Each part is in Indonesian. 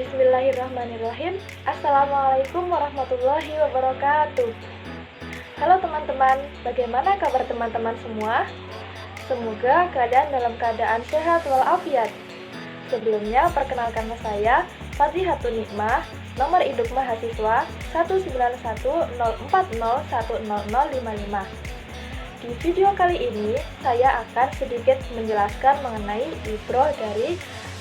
Bismillahirrahmanirrahim. Assalamualaikum warahmatullahi wabarakatuh. Halo teman-teman, bagaimana kabar teman-teman semua? Semoga kalian dalam keadaan sehat walafiat. Sebelumnya, perkenalkan saya Fatihatun Nikmah, nomor induk mahasiswa 19104010055. Di video kali ini, saya akan sedikit menjelaskan mengenai ibroh dari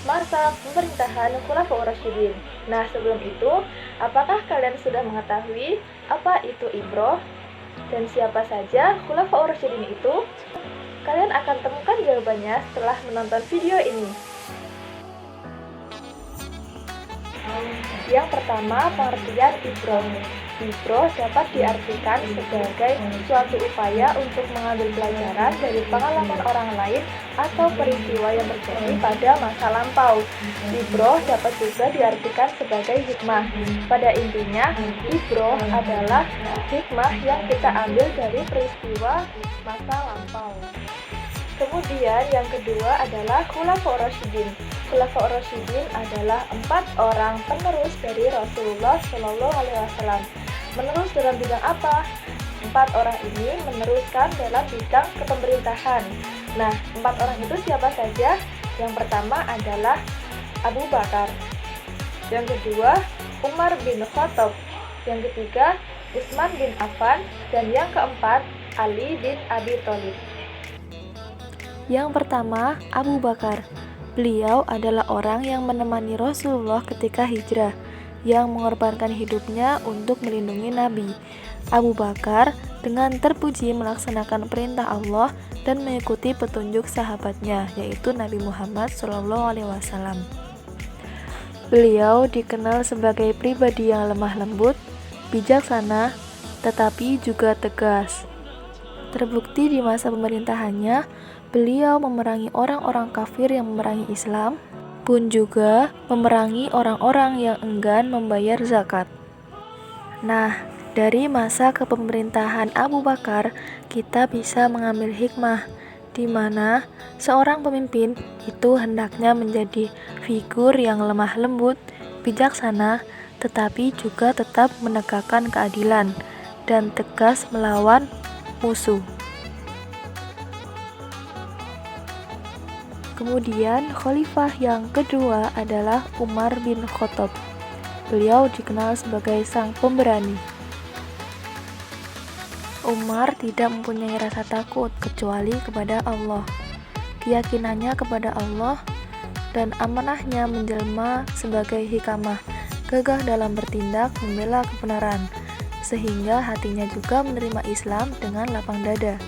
masa pemerintahan Khulafaur Rasyidin. Nah, sebelum itu, apakah kalian sudah mengetahui apa itu ibroh dan siapa saja Khulafaur Rasyidin itu? Kalian akan temukan jawabannya setelah menonton video ini. Yang pertama, pengertian ibroh. Ibroh dapat diartikan sebagai suatu upaya untuk mengambil pelajaran dari pengalaman orang lain atau peristiwa yang terjadi pada masa lampau. Ibroh dapat juga diartikan sebagai hikmah. Pada intinya, ibroh adalah hikmah yang kita ambil dari peristiwa masa lampau. Kemudian yang kedua adalah Khulafaur Rasyidin. Khulafaur Rasyidin adalah 4 orang penerus dari Rasulullah Shallallahu Alaihi Wasallam. Menerus dalam bidang apa? 4 orang ini meneruskan dalam bidang kepemerintahan. Nah, 4 orang itu siapa saja? Yang pertama adalah Abu Bakar. Yang kedua, Umar bin Khattab. Yang ketiga, Utsman bin Affan. Dan yang keempat, Ali bin Abi Thalib. Yang pertama, Abu Bakar. Beliau adalah orang yang menemani Rasulullah ketika hijrah, yang mengorbankan hidupnya untuk melindungi Nabi. Abu Bakar dengan terpuji melaksanakan perintah Allah dan mengikuti petunjuk sahabatnya, yaitu Nabi Muhammad SAW. Beliau dikenal sebagai pribadi yang lemah lembut, bijaksana, tetapi juga tegas. Terbukti di masa pemerintahannya, beliau memerangi orang-orang kafir yang memerangi Islam, pun juga memerangi orang-orang yang enggan membayar zakat. Nah, dari masa kepemerintahan Abu Bakar, kita bisa mengambil hikmah, di mana seorang pemimpin itu hendaknya menjadi figur yang lemah lembut, bijaksana, tetapi juga tetap menegakkan keadilan dan tegas melawan musuh. Kemudian khalifah yang kedua adalah Umar bin Khattab. Beliau dikenal sebagai sang pemberani. Umar tidak mempunyai rasa takut kecuali kepada Allah. Keyakinannya kepada Allah dan amanahnya menjelma sebagai hikamah, gagah dalam bertindak membela kebenaran, sehingga hatinya juga menerima Islam dengan lapang dada.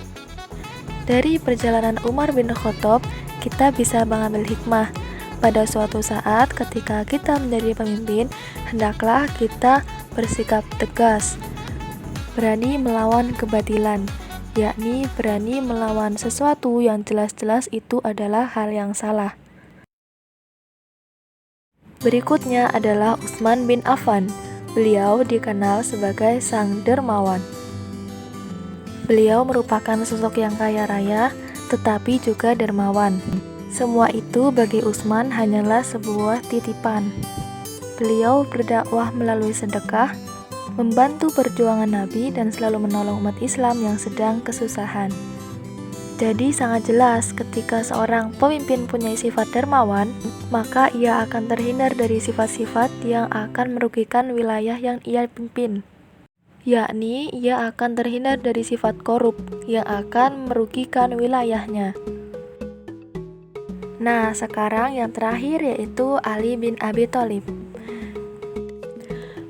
Dari perjalanan Umar bin Khattab, kita bisa mengambil hikmah. Pada suatu saat ketika kita menjadi pemimpin, hendaklah kita bersikap tegas, berani melawan kebatilan, yakni berani melawan sesuatu yang jelas-jelas itu adalah hal yang salah. Berikutnya adalah Utsman bin Affan. Beliau dikenal sebagai sang dermawan. Beliau merupakan sosok yang kaya raya, tetapi juga dermawan. Semua itu bagi Utsman hanyalah sebuah titipan. Beliau berdakwah melalui sedekah, membantu perjuangan Nabi dan selalu menolong umat Islam yang sedang kesusahan. Jadi sangat jelas ketika seorang pemimpin punya sifat dermawan, maka ia akan terhindar dari sifat-sifat yang akan merugikan wilayah yang ia pimpin. Yakni ia akan terhindar dari sifat korup yang akan merugikan wilayahnya. Nah, sekarang yang terakhir yaitu Ali bin Abi Thalib.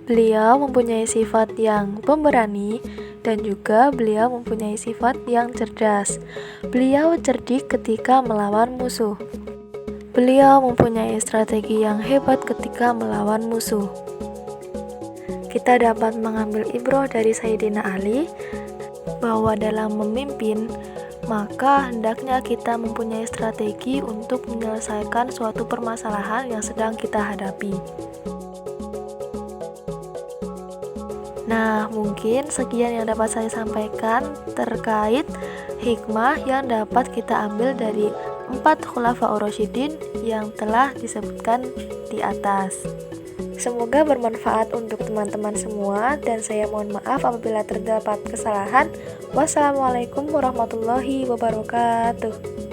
Beliau mempunyai sifat yang pemberani dan juga beliau mempunyai sifat yang cerdas. Beliau cerdik ketika melawan musuh. Beliau mempunyai strategi yang hebat ketika melawan musuh. Kita dapat mengambil ibrah dari Sayyidina Ali bahwa dalam memimpin, maka hendaknya kita mempunyai strategi untuk menyelesaikan suatu permasalahan yang sedang kita hadapi. Nah, mungkin sekian yang dapat saya sampaikan terkait hikmah yang dapat kita ambil dari 4 Khulafaur Rasyidin yang telah disebutkan di atas. Semoga bermanfaat untuk teman-teman semua dan saya mohon maaf apabila terdapat kesalahan. Wassalamualaikum warahmatullahi wabarakatuh.